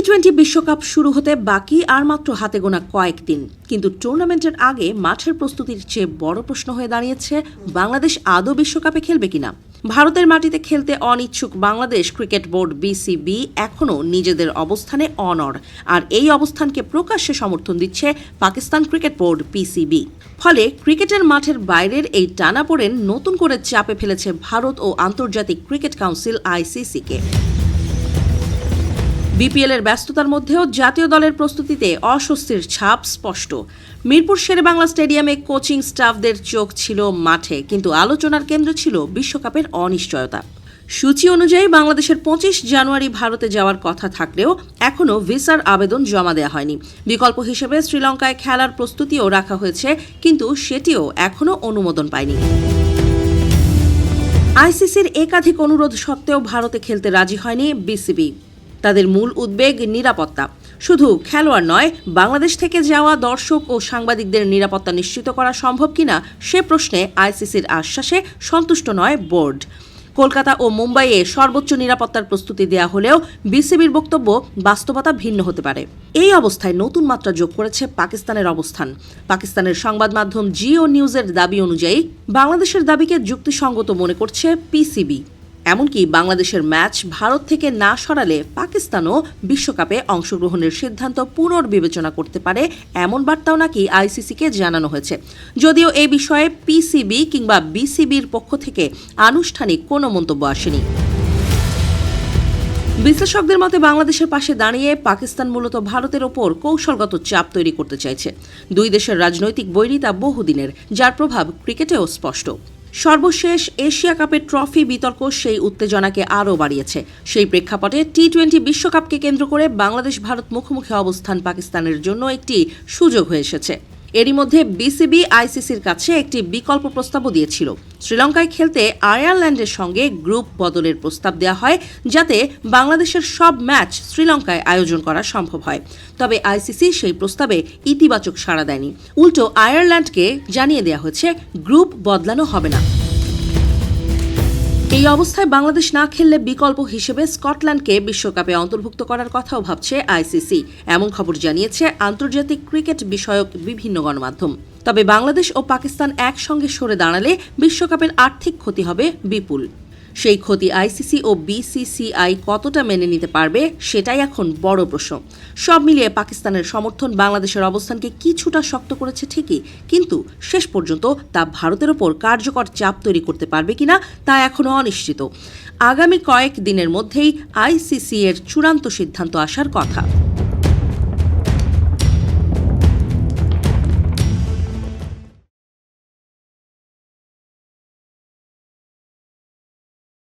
টি-20 বিশ্বকাপ শুরু হতে বাকি আর মাত্র হাতে গোনা কয়েকদিন, কিন্তু টুর্নামেন্টের আগে মাঠের প্রস্তুতির চেয়ে বড় প্রশ্ন হয়ে দাঁড়িয়েছে বাংলাদেশ আদৌ বিশ্বকাপে খেলবে কিনা। ভারতের মাটিতে খেলতে অনিচ্ছুক বাংলাদেশ ক্রিকেট বোর্ড বিসিবি এখনও নিজেদের অবস্থানে অনড়, আর এই অবস্থানকে প্রকাশ্যে সমর্থন দিচ্ছে পাকিস্তান ক্রিকেট বোর্ড পিসিবি। ফলে ক্রিকেটের মাঠের বাইরের এই টানাপোড়েন নতুন করে চাপে ফেলেছে ভারত ও আন্তর্জাতিক ক্রিকেট কাউন্সিল আইসিসিকে। বিপিএলের ব্যস্ততার মধ্যেও জাতীয় দলের প্রস্তুতিতে অস্বস্তির ছাপ স্পষ্ট। মিরপুর শেরেবাংলা স্টেডিয়ামে কোচিং স্টাফদের চোখ ছিল মাঠে, কিন্তু আলোচনার কেন্দ্র ছিল বিশ্বকাপের অনিশ্চয়তা। সূচি অনুযায়ী বাংলাদেশের 25 জানুয়ারি ভারতে যাওয়ার কথা থাকলেও এখনও ভিসার আবেদন জমা দেওয়া হয়নি। বিকল্প হিসেবে শ্রীলঙ্কায় খেলার প্রস্তুতিও রাখা হয়েছে, কিন্তু সেটিও এখনও অনুমোদন পায়নি। আইসিসির একাধিক অনুরোধ সত্ত্বেও ভারতে খেলতে রাজি হয়নি বিসিবি। তাদের মূল উদ্বেগ নিরাপত্তা। শুধু খেলোয়াড় নয়, বাংলাদেশ থেকে যাওয়া দর্শক ও সাংবাদিকদের নিরাপত্তা নিশ্চিত করা সম্ভব কিনা সে প্রশ্নে আইসিসির আশ্বাসে সন্তুষ্ট নয় বোর্ড। কলকাতা ও মুম্বাইয়ে সর্বোচ্চ নিরাপত্তার প্রস্তুতি দেওয়া হলেও বিসিবির বক্তব্য বাস্তবতা ভিন্ন হতে পারে। এই অবস্থায় নতুন মাত্রা যোগ করেছে পাকিস্তানের অবস্থান। পাকিস্তানের সংবাদ মাধ্যম জিও নিউজের দাবি অনুযায়ী বাংলাদেশের দাবিকে যুক্তিসঙ্গত মনে করছে পিসিবি। এমনকি বাংলাদেশের ম্যাচ ভারত থেকে না সরালে পাকিস্তানও বিশ্বকাপে অংশগ্রহণের সিদ্ধান্ত পুনর্বিবেচনা করতে পারে, এমন বার্তাও নাকি আইসিসিকে জানানো হয়েছে। যদিও এই বিষয়ে পিসিবি কিংবা বিসিবির পক্ষ থেকে আনুষ্ঠানিক কোনো মন্তব্য আসেনি। বিশ্লেষকদের মতে বাংলাদেশের পাশে দাঁড়িয়ে পাকিস্তান মূলত ভারতের ওপর কৌশলগত চাপ তৈরি করতে চাইছে। দুই দেশের রাজনৈতিক বৈরিতা বহুদিনের, যার প্রভাব ক্রিকেটেও স্পষ্ট। সর্বশেষ এশিয়া কাপের ট্রফি বিতর্ক সেই উত্তেজনাকে আরও বাড়িয়েছে। সেই প্রেক্ষাপটে টি-20 বিশ্বকাপকে কেন্দ্র করে বাংলাদেশ ভারত মুখোমুখি অবস্থান পাকিস্তানের জন্য একটি সুযোগ হয়ে এসেছে। এরই মধ্যে বিসিবি আইসিসির কাছে একটি বিকল্প প্রস্তাবও দিয়েছিল। শ্রীলঙ্কায় খেলতে আয়ারল্যান্ডের সঙ্গে গ্রুপ বদলের প্রস্তাব দেওয়া হয়, যাতে বাংলাদেশের সব ম্যাচ শ্রীলঙ্কায় আয়োজন করা সম্ভব হয়। তবে আইসিসি সেই প্রস্তাবে ইতিবাচক সাড়া দেয়নি। উল্টো আয়ারল্যান্ডকে জানিয়ে দেওয়া হয়েছে গ্রুপ বদলানো হবে না। এই অবস্থায় বাংলাদেশ না খেললে বিকল্প হিসেবে স্কটল্যান্ডকে বিশ্বকাপে অন্তর্ভুক্ত করার কথাও ভাবছে আইসিসি, এমন খবর জানিয়েছে আন্তর্জাতিক ক্রিকেট বিষয়ক বিভিন্ন গণমাধ্যম। তবে বাংলাদেশ ও পাকিস্তান একসঙ্গে সরে দাঁড়ালে বিশ্বকাপের আর্থিক ক্ষতি হবে বিপুল। সেই ক্ষতি আইসিসি ও বিসিসিআই কতটা মেনে নিতে পারবে, সেটাই এখন বড় প্রশ্ন। সব মিলিয়ে পাকিস্তানের সমর্থন বাংলাদেশের অবস্থানকে কিছুটা শক্ত করেছে ঠিকই, কিন্তু শেষ পর্যন্ত তা ভারতের ওপর কার্যকর চাপ তৈরি করতে পারবে কিনা তা এখনও অনিশ্চিত। আগামী কয়েক দিনের মধ্যেই আইসিসি এর চূড়ান্ত সিদ্ধান্ত আসার কথা।